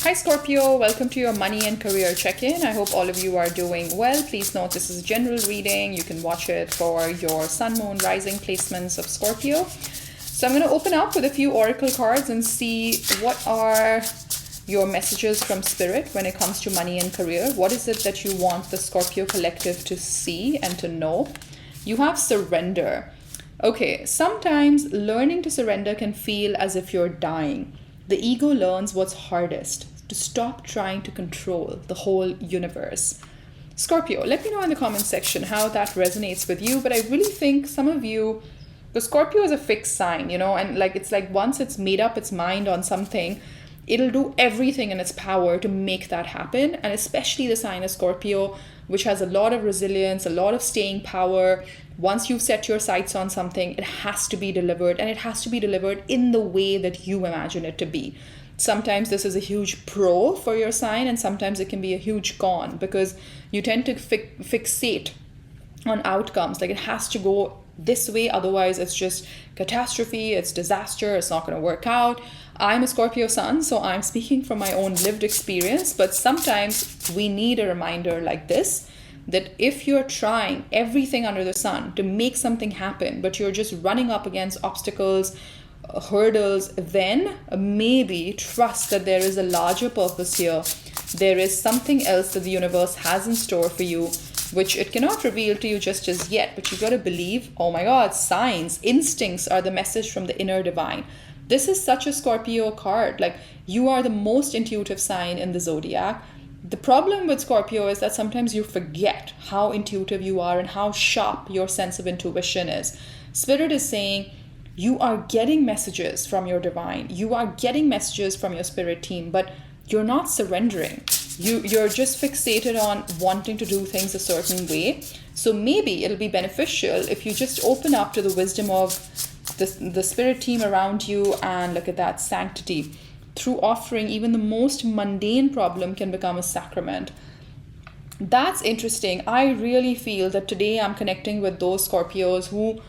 Hi Scorpio, welcome to your money and career check-in. I hope all of you are doing well. Please note this is a general reading. You can watch it for your sun, moon, rising placements of Scorpio. So I'm going to open up with a few oracle cards and see what are your messages from spirit when it comes to money and career. What is it that you want the Scorpio collective to see and to know? You have surrender. Okay, sometimes learning to surrender can feel as if you're dying. The ego learns what's hardest, to stop trying to control the whole universe. Scorpio, let me know in the comment section how that resonates with you. But I really think some of you, the Scorpio is a fixed sign, and it's like once it's made up its mind on something, it'll do everything in its power to make that happen. And especially the sign of Scorpio, which has a lot of resilience, a lot of staying power. Once you've set your sights on something, it has to be delivered, and it has to be delivered in the way that you imagine it to be. Sometimes this is a huge pro for your sign, and sometimes it can be a huge con because you tend to fixate on outcomes. Like it has to go this way, otherwise it's just catastrophe, it's disaster, it's not going to work out. I'm a Scorpio sun, so I'm speaking from my own lived experience, but sometimes we need a reminder like this, that if you're trying everything under the sun to make something happen, but you're just running up against obstacles, hurdles, then maybe trust that there is a larger purpose here. There is something else that the universe has in store for you, which it cannot reveal to you just as yet, but you got to believe, oh my God, signs, instincts are the message from the inner divine. This is such a Scorpio card. Like, you are the most intuitive sign in the zodiac. The problem with Scorpio is that sometimes you forget how intuitive you are and how sharp your sense of intuition is. Spirit is saying you are getting messages from your divine. You are getting messages from your spirit team, but you're not surrendering. You're just fixated on wanting to do things a certain way. So maybe it'll be beneficial if you just open up to the wisdom of the spirit team around you and look at that sanctity. Through offering, even the most mundane problem can become a sacrament. That's interesting. I really feel that today I'm connecting with those Scorpios who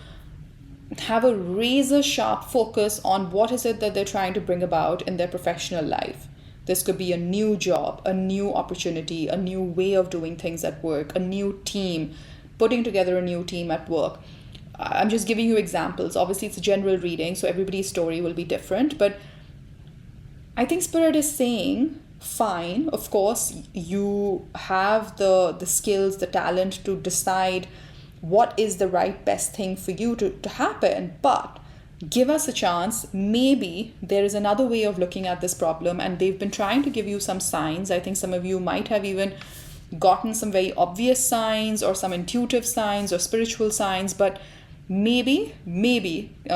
have a razor sharp focus on what is it that they're trying to bring about in their professional life. This could be a new job, a new opportunity, a new way of doing things at work, a new team, putting together a new team at work. I'm just giving you examples. Obviously, it's a general reading, so everybody's story will be different. But I think Spirit is saying, fine, of course, you have the skills, the talent to decide what is the right best thing for you to happen, but give us a chance. Maybe there is another way of looking at this problem, and they've been trying to give you some signs. I think some of you might have even gotten some very obvious signs or some intuitive signs or spiritual signs, but maybe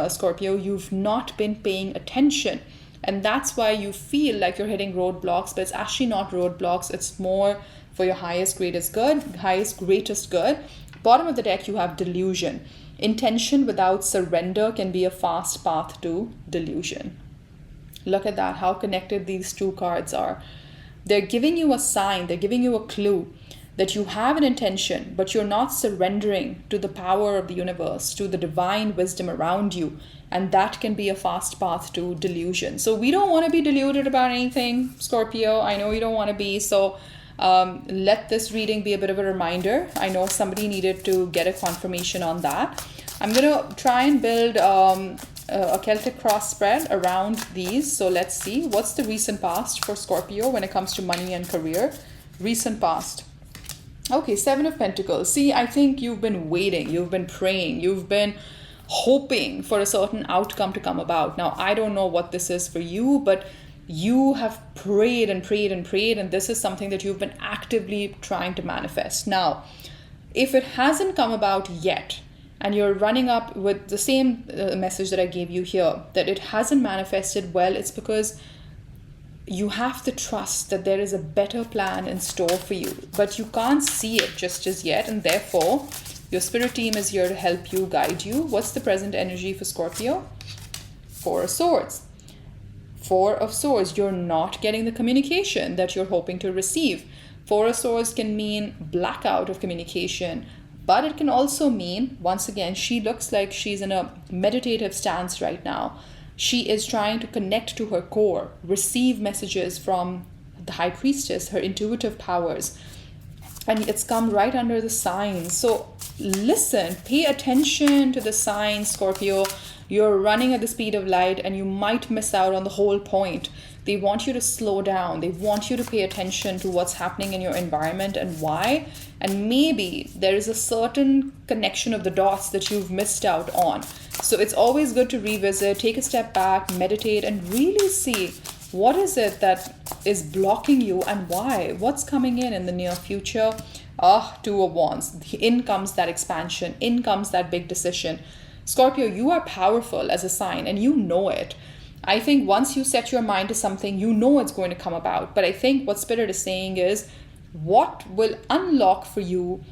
Scorpio, you've not been paying attention, and that's why you feel like you're hitting roadblocks, but it's actually not roadblocks. It's more for your highest greatest good. Bottom of the deck, you have delusion. Intention without surrender can be a fast path to delusion. Look at that, how connected these two cards are. They're giving you a sign, they're giving you a clue that you have an intention, but you're not surrendering to the power of the universe, to the divine wisdom around you. And that can be a fast path to delusion. So we don't want to be deluded about anything, Scorpio. I know you don't want to be. So let this reading be a bit of a reminder. I know somebody needed to get a confirmation on that. I'm going to try and build a Celtic cross spread around these. So let's see. What's the recent past for Scorpio when it comes to money and career? Recent past. Okay, Seven of Pentacles. See, I think you've been waiting. You've been praying. You've been hoping for a certain outcome to come about. Now, I don't know what this is for you, but you have prayed and prayed and prayed, and this is something that you've been actively trying to manifest. Now, if it hasn't come about yet, and you're running up with the same message that I gave you here, that it hasn't manifested well, it's because you have to trust that there is a better plan in store for you, but you can't see it just as yet, and therefore your spirit team is here to help you, guide you. What's the present energy for Scorpio? Four of Swords. Four of Swords, you're not getting the communication that you're hoping to receive. Four of Swords can mean blackout of communication, but it can also mean, once again, she looks like she's in a meditative stance right now. She is trying to connect to her core, receive messages from the High Priestess, her intuitive powers. And it's come right under the signs. So listen, pay attention to the signs, Scorpio. You're running at the speed of light and you might miss out on the whole point. They want you to slow down. They want you to pay attention to what's happening in your environment and why. And maybe there is a certain connection of the dots that you've missed out on. So it's always good to revisit, take a step back, meditate, and really see what is it that is blocking you and why? What's coming in the near future? Two of Wands. In comes that expansion. In comes that big decision. Scorpio, you are powerful as a sign and you know it. I think once you set your mind to something, you know it's going to come about. But I think what Spirit is saying is what will unlock for you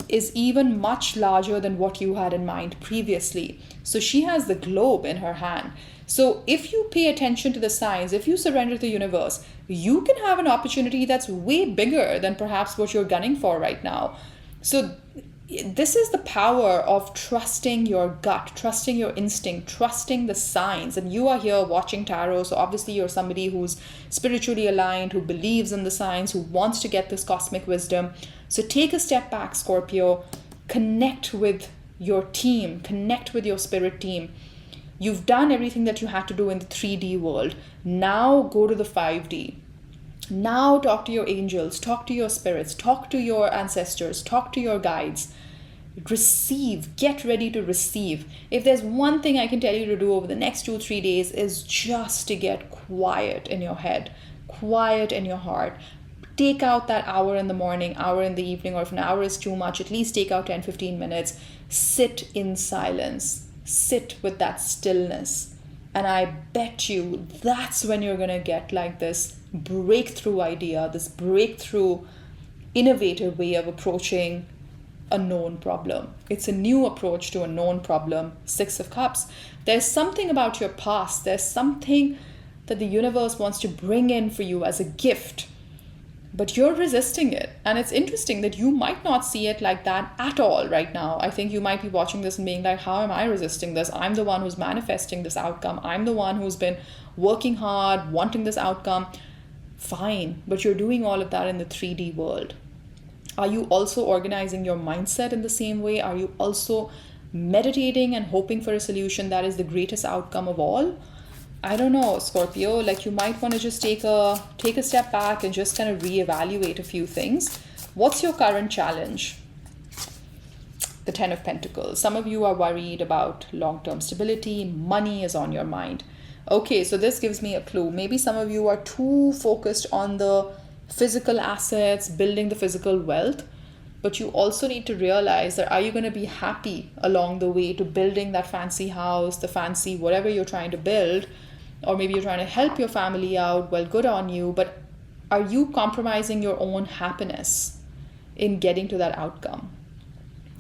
is even much larger than what you had in mind previously. So she has the globe in her hand. So if you pay attention to the signs, if you surrender to the universe, you can have an opportunity that's way bigger than perhaps what you're gunning for right now. So this is the power of trusting your gut, trusting your instinct, trusting the signs. And you are here watching tarot. So obviously you're somebody who's spiritually aligned, who believes in the signs, who wants to get this cosmic wisdom. So take a step back, Scorpio. Connect with your team. Connect with your spirit team. You've done everything that you had to do in the 3D world. Now go to the 5D. Now talk to your angels, talk to your spirits, talk to your ancestors, talk to your guides. Receive, get ready to receive. If there's one thing I can tell you to do over the next 2-3 days is just to get quiet in your head, quiet in your heart. Take out that hour in the morning, hour in the evening, or if an hour is too much, at least take out 10-15 minutes. Sit in silence. Sit with that stillness. And I bet you that's when you're going to get like this breakthrough idea, this breakthrough, innovative way of approaching a known problem. It's a new approach to a known problem. 6 of Cups. There's something about your past. There's something that the universe wants to bring in for you as a gift, but you're resisting it. And it's interesting that you might not see it like that at all right now. I think you might be watching this and being like, how am I resisting this? I'm the one who's manifesting this outcome. I'm the one who's been working hard, wanting this outcome. Fine, but you're doing all of that in the 3D world. Are you also organizing your mindset in the same way? Are you also meditating and hoping for a solution that is the greatest outcome of all? I don't know, Scorpio, like you might want to just take a step back and just kind of reevaluate a few things. What's your current challenge? The 10 of Pentacles. Some of you are worried about long-term stability. Money is on your mind. Okay, so this gives me a clue. Maybe some of you are too focused on the physical assets, building the physical wealth, but you also need to realize that are you going to be happy along the way to building that fancy house, the fancy whatever you're trying to build, or maybe you're trying to help your family out, well, good on you, but are you compromising your own happiness in getting to that outcome?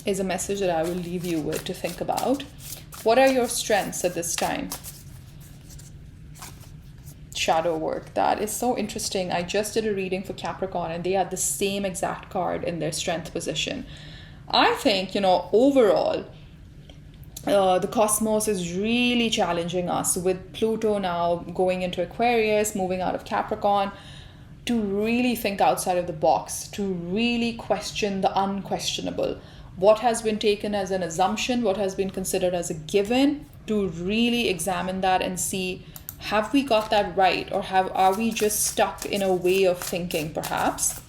Is a message that I will leave you with to think about. What are your strengths at this time? Shadow work. That is so interesting. I just did a reading for Capricorn and they had the same exact card in their strength position. I think, overall, the cosmos is really challenging us with Pluto now going into Aquarius, moving out of Capricorn, to really think outside of the box, to really question the unquestionable. What has been taken as an assumption, what has been considered as a given, to really examine that and see, have we got that right, or are we just stuck in a way of thinking perhaps?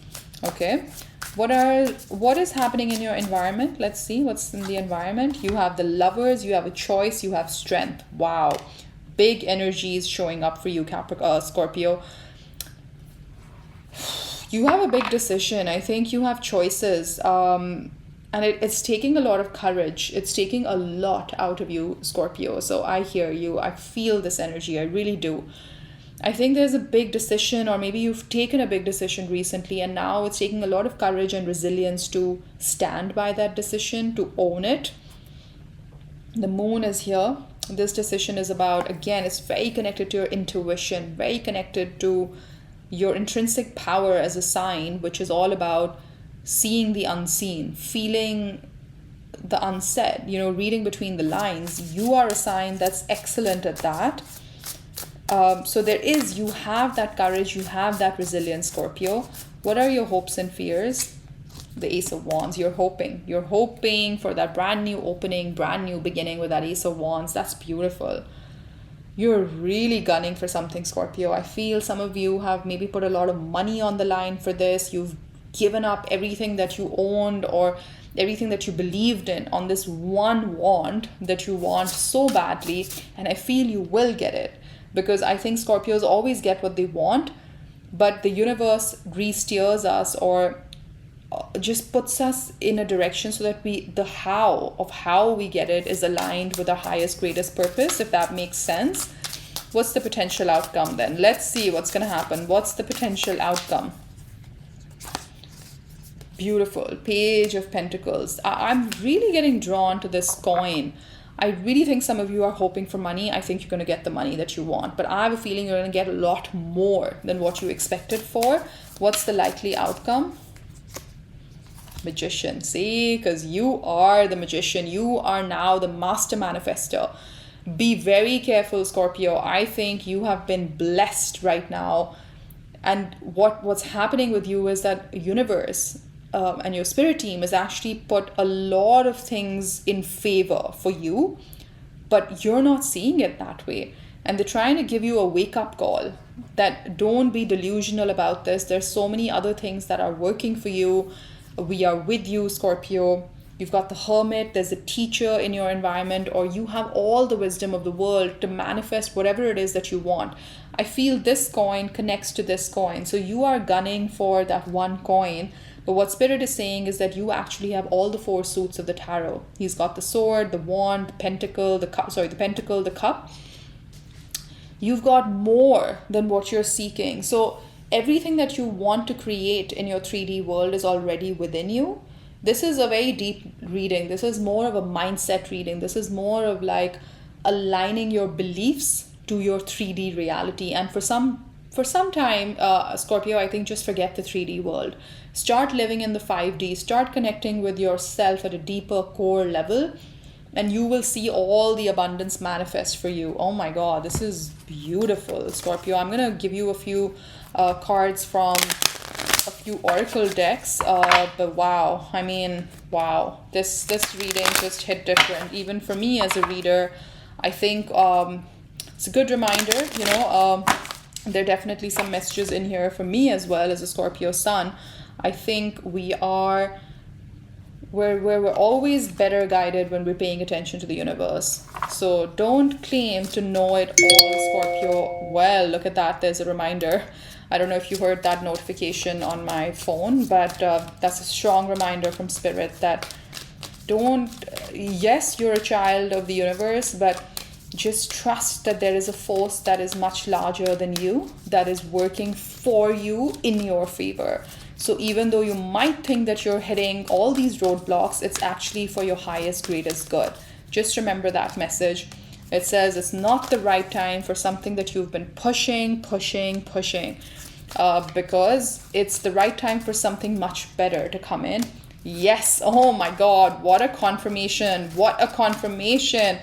Okay. What is happening in your environment? Let's see what's in the environment. You have the Lovers, you have a choice, you have strength. Wow. Big energies showing up for you, Scorpio. You have a big decision. I think you have choices. And it's taking a lot of courage. It's taking a lot out of you, Scorpio. So I hear you. I feel this energy. I really do. I think there's a big decision, or maybe you've taken a big decision recently, and now it's taking a lot of courage and resilience to stand by that decision, to own it. The Moon is here. This decision is about, again, it's very connected to your intuition, very connected to your intrinsic power as a sign, which is all about seeing the unseen, feeling the unsaid, reading between the lines. You are a sign that's excellent at that. So you have that courage, you have that resilience, Scorpio. What are your hopes and fears? The Ace of Wands. You're hoping for that brand new opening, brand new beginning with that Ace of Wands. That's beautiful. You're really gunning for something, Scorpio. I feel some of you have maybe put a lot of money on the line for this. You've given up everything that you owned or everything that you believed in on this one want that you want so badly. And I feel you will get it, because I think Scorpios always get what they want, but the universe re-steers us or just puts us in a direction so that the how we get it is aligned with our highest, greatest purpose, if that makes sense. What's the potential outcome then? Let's see what's going to happen. What's the potential outcome? Beautiful. Page of Pentacles. I'm really getting drawn to this coin. I really think some of you are hoping for money. I think you're going to get the money that you want, but I have a feeling you're going to get a lot more than what you expected for. What's the likely outcome? Magician. See, because you are the magician. You are now the master manifestor. Be very careful, Scorpio. I think you have been blessed right now. And what's happening with you is that universe and your spirit team has actually put a lot of things in favor for you, but you're not seeing it that way. And they're trying to give you a wake-up call that don't be delusional about this. There's so many other things that are working for you. We are with you, Scorpio. You've got the Hermit. There's a teacher in your environment, or you have all the wisdom of the world to manifest whatever it is that you want. I feel this coin connects to this coin. So you are gunning for that one coin. But what Spirit is saying is that you actually have all the four suits of the tarot. He's got the sword, the wand, the pentacle, the cup. You've got more than what you're seeking. So everything that you want to create in your 3D world is already within you. This is a very deep reading. This is more of a mindset reading. This is more of like aligning your beliefs to your 3D reality. And for some time, Scorpio, I think just forget the 3D world. Start living in the 5D. Start connecting with yourself at a deeper core level, and you will see all the abundance manifest for you. Oh my God, this is beautiful, Scorpio. I'm going to give you a few cards from a few oracle decks, but wow, I mean, wow, this reading just hit different. Even for me as a reader, I think it's a good reminder, there are definitely some messages in here for me as well as a Scorpio sun. I think we're always better guided when we're paying attention to the universe. So don't claim to know it all, Scorpio. Well, look at that. There's a reminder. I don't know if you heard that notification on my phone, but that's a strong reminder from Spirit that yes, you're a child of the universe, but just trust that there is a force that is much larger than you, that is working for you in your favor. So even though you might think that you're hitting all these roadblocks, it's actually for your highest, greatest good. Just remember that message. It says it's not the right time for something that you've been pushing, because it's the right time for something much better to come in. Yes. Oh my God. What a confirmation. What a confirmation.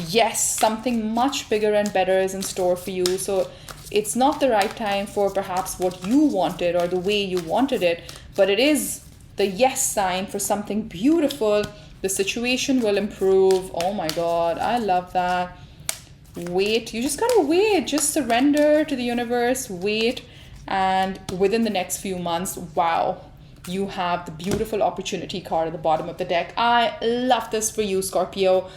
Yes, something much bigger and better is in store for you. So it's not the right time for perhaps what you wanted or the way you wanted it, but it is the yes sign for something beautiful. The situation will improve. Oh my God, I love that. Wait, you just gotta wait. Just surrender to the universe, wait, and within the next few months, wow, you have the beautiful opportunity card at the bottom of the deck. I love this for you, Scorpio.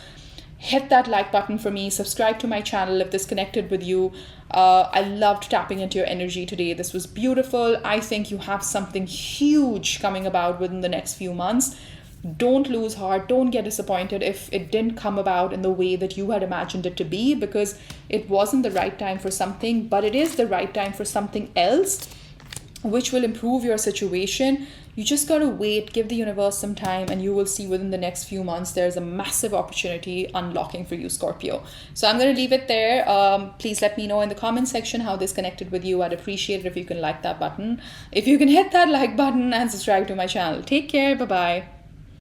Hit that like button for me. Subscribe to my channel if this connected with you. I loved tapping into your energy today. This was beautiful. I think you have something huge coming about within the next few months. Don't lose heart. Don't get disappointed if it didn't come about in the way that you had imagined it to be, because it wasn't the right time for something, but it is the right time for something else, which will improve your situation. You just got to wait, give the universe some time, and you will see within the next few months there's a massive opportunity unlocking for you, Scorpio. So I'm going to leave it there. Please let me know in the comment section how this connected with you. I'd appreciate it if you can like that button, if you can hit that like button and subscribe to my channel. Take care. Bye-bye.